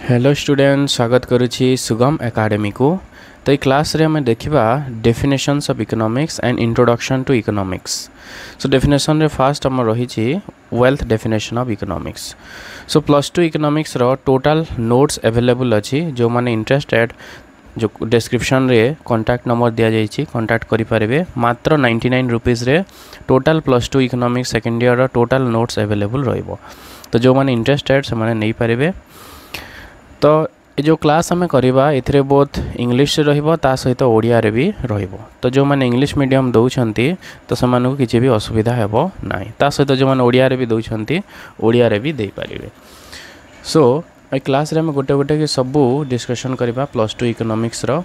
Hello student स्वागत करुछि सुगम academy को। तो ये क्लास रे हमें देखिबा definitions of economics and introduction to economics. So definition रे फर्स्ट हम रही wealth definition of economics. So +2 economics रो टोटल नोट्स अवेलेबल अछि। जो माने इंटरेस्टेड जो डिस्क्रिप्शन रे कांटेक्ट नंबर दिया जाइछि, कांटेक्ट करि पारिबे। मात्र 99 रुपीस रे टोटल +2 इकोनॉमिक्स सेकंड ईयर रो टोटल नोट्स अवेलेबल रहइबो। तो जो माने इंटरेस्टेड से माने नै पारिबे। तो ये जो क्लास आम करवा ए बहुत इंग्लिश रहिबो ता सहित ओडिया रे भी रहिबो। तो जो माने इंग्लिश मीडियम दौरान तो से किसी भी असुविधा हेबो नाही। ता सहित जो माने ओडिया रे भी दौरान ओडिया रे भी दे पारिबे। सो ए क्लास रे हम गोटे गोटे के सबू डिस्कशन करवा +2 इकोनॉमिक्स रो।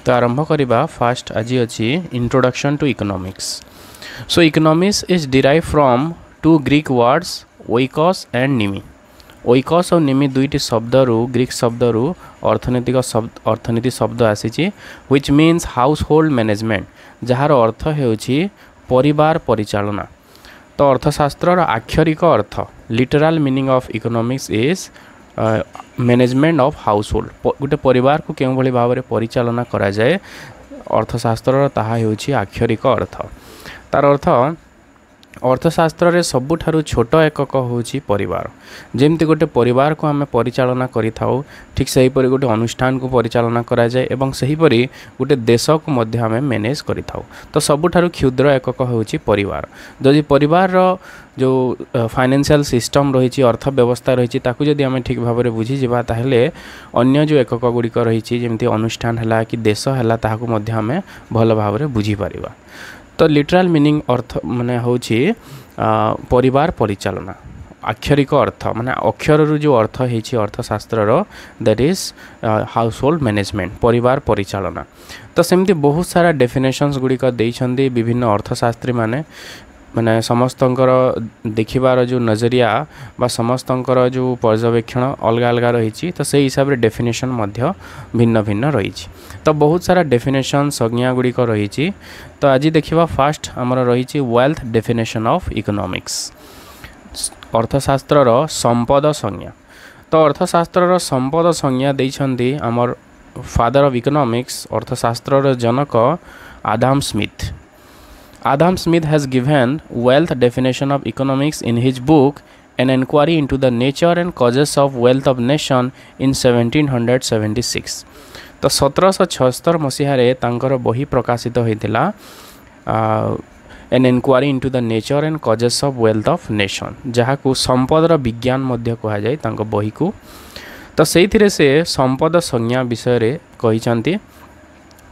तो आरंभ करवा फास्ट आज अच्छी introduction to economics. So economics is derive from 2 Greek words ओइकोस एंड निमी। ओइकोस और निमी दुईटी शब्द ग्रीक शब्द अर्थनीति शब्द आसी which means household management, जार अर्थ होउछि परिवार परिचालना। तो अर्थशास्त्र आक्षरिक अर्थ literal meaning of economics is management of household. गोटे परिवार को केउ भली भाव में परिचालना करा जाए अर्थशास्त्र ताहा होउछि आक्षरिक अर्थ। तार अर्थ अर्थशास्त्र रे सबुठारु छोट एकक होउछि परिवार। जेमती गोटे परिवार को आम परिचालना करि थाउ ठीक सही परि गोटे अनुष्ठान को परिचालना करा जाए एवं सही परि गोटे देश को मध्य आम मैनेज करि थाउ। तो सबुठारु क्षुद्र एकक होउछि परिवार। जदि परिवार रो जो फाइनेंशियल सिस्टम रही अर्थ व्यवस्था रही ताकू जदि आम ठीक भाव में बुझी जावा ताहेले अन्य जो एकक गुड़िक रही जेमती अनुष्ठान है कि देश है ताहाकू मध्य आम भल भाव में बुझी पारिबा। तो लिटरल मीनिंग अर्थ माने होछि परिवार परिचालना। आक्षरिक अर्थ माने अक्षर रु जो अर्थ होछि अर्थशास्त्र रो that is household management, परिवार परिचालना। तो सेमती बहुत सारा डेफिनेशंस गुड़िक देइछन्ती विभिन्न अर्थशास्त्री माने माने समस्तंकर देखिबार जो नजरिया बा समस्तंकर जो पर्यवेक्षण अलग अलग रही। तो से हिसाब रे डेफिनेशन मध्य भिन्न भिन्न रही। तो बहुत सारा डेफिनेशन संज्ञा गुड़िक रही। तो आज देखिबा फास्ट हमर रही वेल्थ डेफिनेशन ऑफ इकोनॉमिक्स। अर्थशास्त्र रो संपद संज्ञा। तो अर्थशास्त्र रो संपद संज्ञा देइछन्ती हमर फादर ऑफ इकोनॉमिक्स अर्थशास्त्र रो जनक आदम Smith. Adam Smith has given wealth definition of economics in his book An Inquiry into the Nature and Causes of Wealth of Nation in 1776। तो 1776 मसीह तांकर बही प्रकाशित होइतिला An Inquiry into the Nature and Causes of Wealth of Nation, जहाँ को संपदर विज्ञान मध्य कहा जाए तांको बही को। तो सेइथिरे से संपद संज्ञा विषय रे कहिसंती।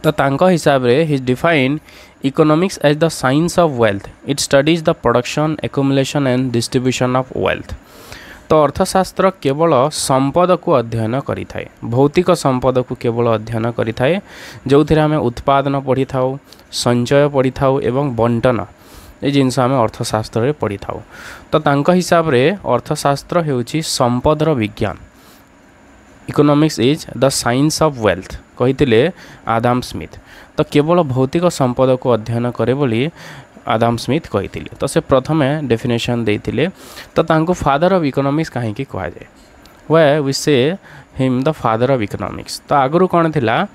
तो तांको हिसाब रे he define economics as the science of wealth. It studies the production accumulation and distribution of wealth. तो अर्थशास्त्र केवल संपद को अध्ययन करि थाए, भौतिक संपद को केवल अध्ययन करि थाए जो थिरे हमें उत्पादन पढ़ी थाउ, संचय पढ़ी थाउ एवं बंटन ए जिनस आम अर्थशास्त्र रे पढ़ी थाउ। तो तांको हिसाब रे अर्थशास्त्र हेउछि संपदर विज्ञान। Economics is the science of wealth कहिथिले आदम स्मिथ। तो केवल भौतिक संपद को अध्ययन करे बोली आदम स्मिथ कहिथिले। तो से प्रथमे डेफिनेशन देइथिले। तो तांको फादर ऑफ इकोनॉमिक्स काहे की कहा जाए, वे वी से him the father of economics. तो आगरु कोन थिला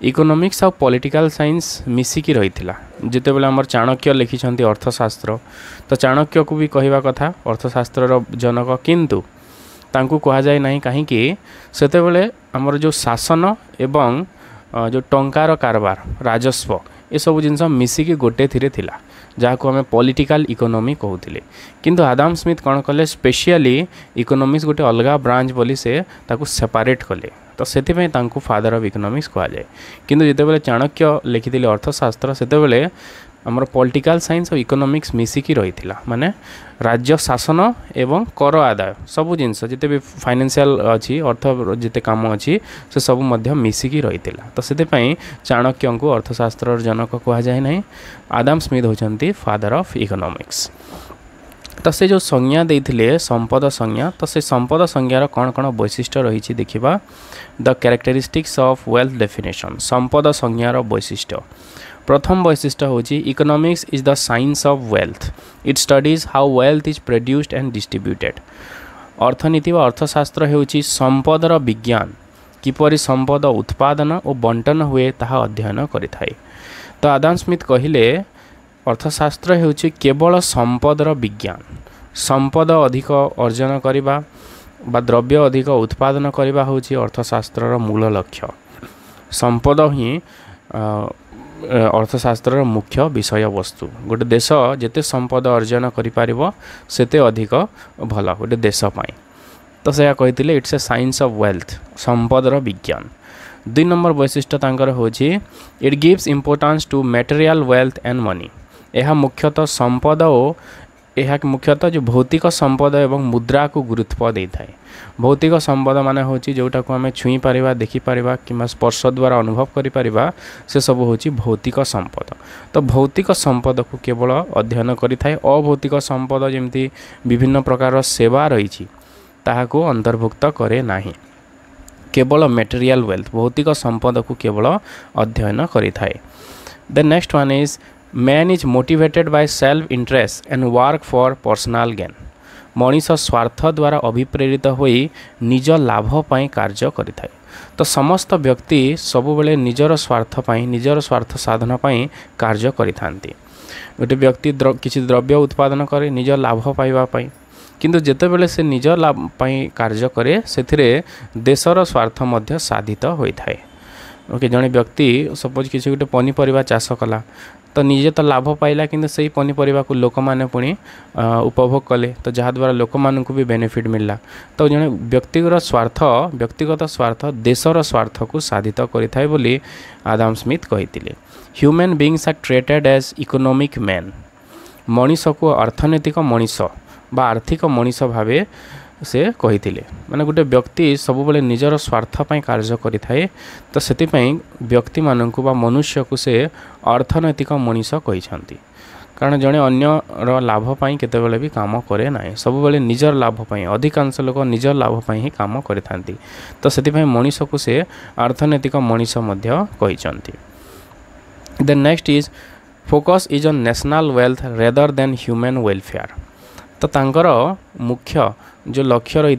इकोनॉमिक्स और पॉलिटिकल साइंस मिसिकी रहिथिला। जेते बेले हमर चाणक्य लिखिछंती अर्थशास्त्र, तो चाणक्य को भी कहवा कथा अर्थशास्त्र रो जनक, किंतु तांको कहा जाए नहीं कहीं सेते बेले हमर जो शासन एवं जो टंकार कारबार राजस्व ये सब जिनस मिसिकी गोटे थिरे थिला जहाँ को हमें पॉलिटिकल इकोनॉमी कहूतिले। किंतु आदम स्मिथ कौन कले स्पेशली इकोनॉमिक्स गोटे अलग ब्रांच बोली से ताकू सेपरेट कले। तो सेतिपय तांको फादर ऑफ इकोनॉमिक्स कहा जाए। किंतु जेते बेले चाणक्य लिखिथिले अर्थशास्त्र सेते बेले हमर पॉलिटिकल साइंस और इकोनॉमिक्स मिसिकी रहिथिला। माने राज्य शासन एवं कर आदाय सब जिनस जिते भी फाइनेंशियल अच्छी अर्थ जिते काम अच्छी से सब मध्य मिसिकी रहिथिला। तो सेतिपय चाणक्य को अर्थशास्त्र जनक कहा जाए नहीं, आदम स्मिथ होचंती फादर ऑफ इकोनॉमिक्स। तो से जो संज्ञा देइथिले संपद संज्ञा, तो से संपद संज्ञार कौन कौन वैशिष्ट्य रही देखिबा। The characteristics of wealth definition. संपद संज्ञार वैशिष्ट्य प्रथम वैशिष्ट्य होची economics is the science of wealth. It studies how wealth is produced and distributed. अर्थनीति व अर्थशास्त्र हेउची संपदर विज्ञान किपरि संपद उत्पादन और बंटन हुए ताहा अध्ययन करिथाए। तो आदाम स्मिथ कहिले अर्थशास्त्र हेउची केवल संपदर विज्ञान, संपद अधिक अर्जन करिबा बा द्रव्य अधिक उत्पादन करिबा होची अर्थशास्त्रर मूल लक्ष्य। संपद ही अर्थशास्त्रर मुख्य विषय वस्तु। गोटे देश जेते संपद अर्जन करि पारिबो सेते अधिक भला गोटे देश पाई। तो से कहिथिले it's a science of wealth, संपदर विज्ञान। 2 नंबर वैशिष्ट्य तांकर होची it gives importance to material wealth and money. यह मुख्यतः संपद और यह मुख्यतः जो भौतिक संपद एवं मुद्रा को गुरुत्व दे थाए। भौतिक संपद माने होची जोटा को आमे छुई पारिबा, देखि पारिबा किंबा स्पर्श द्वारा अनुभव करि पारिबा से सब होची भौतिक संपद। तो भौतिक संपद को केवल अध्ययन करि थाए। अभौतिक संपद जेमती विभिन्न प्रकार सेवा रही ताहाको अंतर्भुक्त करे नाही। केवल मटेरियल वेल्थ भौतिक संपद को केवल अध्ययन करि थाए। The next one is man is motivated by self interest and work for personal gain. Manish स्वार्थ द्वारा अभिप्रेरित होई निज लाभ पाई कार्य करिथाए। तो समस्त व्यक्ति सबुबले निजर स्वार्थ पाई, निजर स्वार्थ साधन पाई कार्य करिथांती। गोटे व्यक्ति किछि द्रव्य उत्पादन करे निज लाभ पाइबा पाई, किंतु जेतेबेले से निज लाभ पाई कार्य करे सेथिरे देशर स्वार्थ मध्य साधित होइथाए। ओके, जणे व्यक्ति सपोज किसी गोटे पनीपरिबा चाष कला तो निजे तो लाभ पाइला, किंतु सही पनीपरिबा को लोक माने पुणी उपभोग कले, तो जहाँ द्वारा लोक मानकु भी बेनिफिट मिलला। तो जणे व्यक्तिगत स्वार्थ देशर स्वार्थ को साधित करिथाए बोली आदाम स्मिथ कहिथिले। Human beings are treated as economic man. मनीष को अर्थनैतिक मनीष बा आर्थिक मनीष भावे से कहिथिले। माने गोटे व्यक्ति सबुबले निजर स्वार्थ पाई कार्य करिथाए, तो सेतिपई व्यक्ति मानकु बा मनुष्य को से अर्थनैतिक मनीष कहिसंती। कारण जणे अन्यर लाभ पाई केतेबेले भी काम करे नाही, सबुबले निजर लाभ पाई, अधिकांश लोक निजर लाभ पाई ही काम करिथांती। तो सेतिपई मनीष को से अर्थनैतिक मनीष मध्य कहिसंती। The next is focus is on national wealth rather than human welfare. तो तांकर मुख्य जो लक्ष्य रही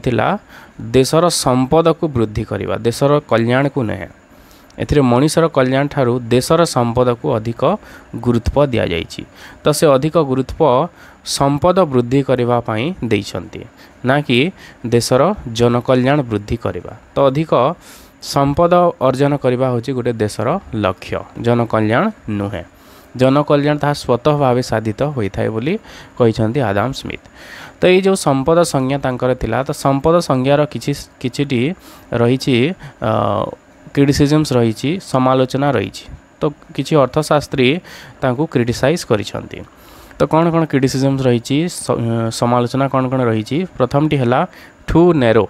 देशर संपद को वृद्धि करवा, देशर कल्याण को नहे। एथिरे मनीषर कल्याण ठारू देशर संपद को अधिक गुरुत्व दिया जाइछि। तो से अधिक गुरुत्व संपद वृद्धि करबा पई दैछंती, ना कि देशर जनकल्याण वृद्धि करबा। तो अधिक संपद अर्जन करबा होछि गोटे देशर लक्ष्य, जनकल्याण नुहे। जनकल्याण ता स्वतः भाव साधित होता है बोली कहिसंती आदाम स्मिथ। तो ये जो संपद संज्ञा तांकर थिला, तो संपद संज्ञार किछिटी रहिछि क्रिटिसिजम्स रहिछि, समालोचना रहिछि। तो किछि अर्थशास्त्री तांको क्रिटिसाइज करिसंती। तो कौन कौन क्रिटिसिजम्स रहिछि, समालोचना कौन कौन रहिछि। प्रथमटी हला too narrow,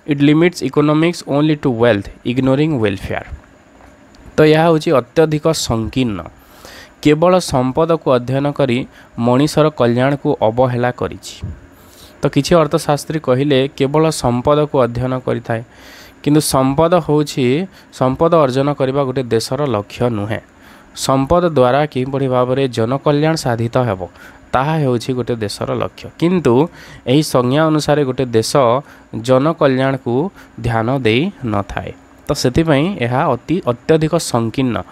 it limits economics only to wealth ignoring welfare. तो यह होछि अत्यधिक संकीर्ण, केवल संपद को अध्ययन करी मनीषर कल्याण को अवहेला करिछि। तो किछि अर्थशास्त्री कहिले केवल संपद को अध्ययन करिथाए, किंतु संपद होछि संपद अर्जन करबा गोटे देशर लक्ष्य नुहे। संपद द्वारा किपरि भाव में जनकल्याण साधित हेबो ताहा हेउछि गोटे देशर लक्ष्य, किंतु एही संज्ञा अनुसार गोटे देश जनकल्याण को ध्यान देई न थाए। तो सेतिपई एहा अत्यधिक संकीर्ण,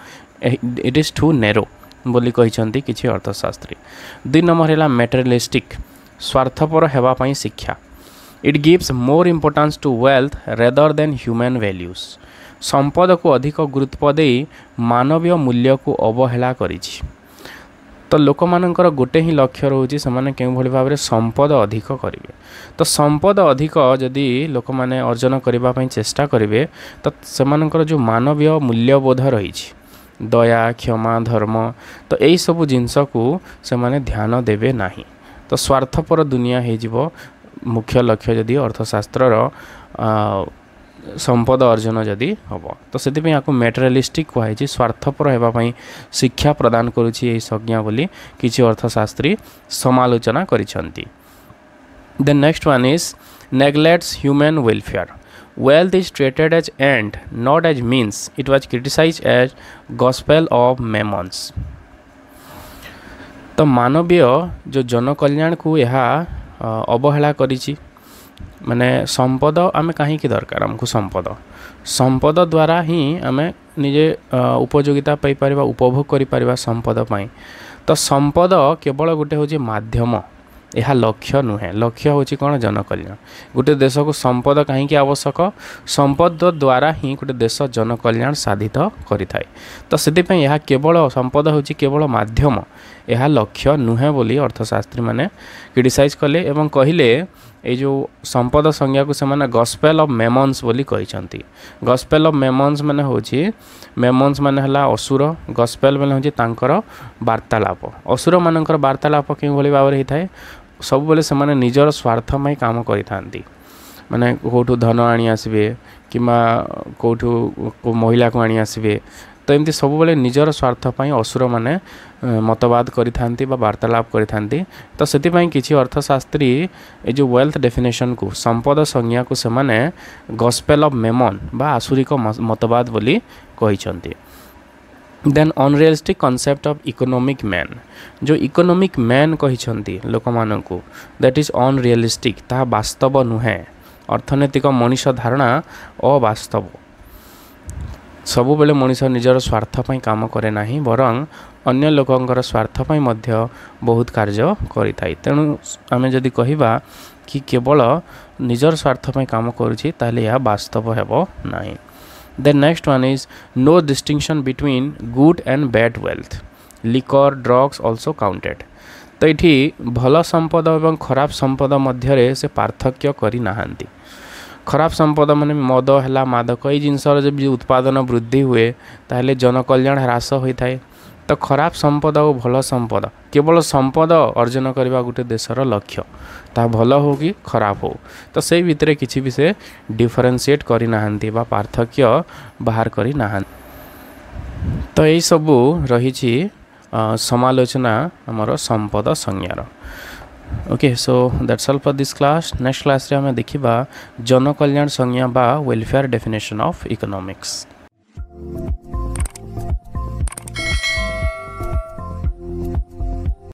इट इज टू नैरो बोली कहिसंती किछि अर्थशास्त्री। 2 नंबर है मटेरियलिस्टिक, स्वार्थपर हेबा पई शिक्षा। It gives more importance to wealth rather than human values. संपद को अधिक गुरुत्व दे मानवीय मूल्य को अवहेला करिछि। तो लोक मानकर गोटे ही लक्ष्य रोचे से केउ भली भाव में संपद अधिक करेंगे। तो संपद अधिक जदि लोक मैंने अर्जन करने चेष्टा करेंगे तो सेमानकर जो मानवीय मूल्यबोध रही, दया क्षमा धर्म, तो यही सब जिनस को से माने ध्यान देवे नाही। तो स्वार्थपर दुनिया हो मुख्य लक्ष्य जदि अर्थशास्त्र संपद अर्जन जदि हम तो से मेटेरियलिस्टिक कहुई, स्वार्थपर होगापी शिक्षा प्रदान करुच्ची संज्ञा बोली किसी अर्थशास्त्री समालोचना करिसेंती। The next one is neglects human welfare. Wealth is treated as end, not as means. It was criticized as gospel of mammons. तो मानवीय जो जनकल्याण को यह अवहेला करिछि माने संपद आमे कहीं दरकार आमको संपद द्वारा ही आमे निजे उपयोगिता पाई परिबा उपभोग करि परिबा संपद पाई। तो संपद केवल गोटे होची माध्यम, यह लक्ष्य नुहे। लक्ष्य होची कौन जनकल्याण। गोटे देश को संपद कहीं आवश्यक, संपद द्वारा ही गोटे देश जनकल्याण साधित करिथाय। तो सेतिपई यह केवल संपद होची केवल माध्यम, यह लक्ष्य नुहे बोली अर्थशास्त्री माने क्रिटिसाइज कले एवं कहिले ए जो संपद संज्ञा को से गॉस्पेल ऑफ मेमन्स बोली कहिसंती। गॉस्पेल ऑफ मेमन्स माने होची, मेमन्स माने हला असुर, गॉस्पेल माने होची तांकर वार्तालाप। असुर मानकर वार्तालाप के भली भाव रे हिथाय, सब बोले से माने निजर स्वार्थ में काम करिथांती। माने कोठू धन आनी आसबे किमा कोठू को महिला को आनी आसबे, तो एमती सब बोले निजर स्वार्थ पई असुर माने मतवाद करिथांती बा वार्तालाप करिथांती। तो सेतिपई किछि अर्थशास्त्री ए जो वेल्थ डेफिनेशन को संपद संज्ञा को से माने गॉस्पेल ऑफ मेमन बा आसुरिक मतवाद बोली कहिसंती। Then unrealistic concept of economic man, जो इकोनॉमिक मैन कहिसंती लोक मानकू, दैट इज अनरियलिस्टिक, ता वास्तव नुहे। अर्थनैतिक मनीष धारणा अवास्तव। सबु बेले मनीष निजर स्वार्थ पई काम करे नाही, बरं अन्य लोकंकर स्वार्थ पई मध्य बहुत कार्य करिथाय। तेणु आमे जदि कहिबा कि केवल निजर स्वार्थ पई काम करूची, ताले या वास्तव हेबो नाही। The next one is no distinction between good and bad wealth. Liquor, drugs also counted. तो ये भल संपद एवं खराब संपद मध्य से पार्थक्य करी नाहांती। खराब संपद माने मद है मादक ये जिनसर जब उत्पादन वृद्धि हुए ताहले जनकल्याण ह्रास होता है। तो खराब संपद और भल संपद, केवल संपद अर्जन करने गोटे देशर लक्ष्य, ता भल हो कि खराब हो, तो से भितर किसी भी से डिफरेंशिएट करी नाहांती बा पार्थक्य बाहर करी नाहांती। तो यही सबू रही समालोचना आमर संपद संज्ञार। Okay, so that's all for this class. Next class रे हमें देखिबा जनकल्याण संज्ञा बा वेलफेयर डेफिनेशन ऑफ इकोनॉमिक्स।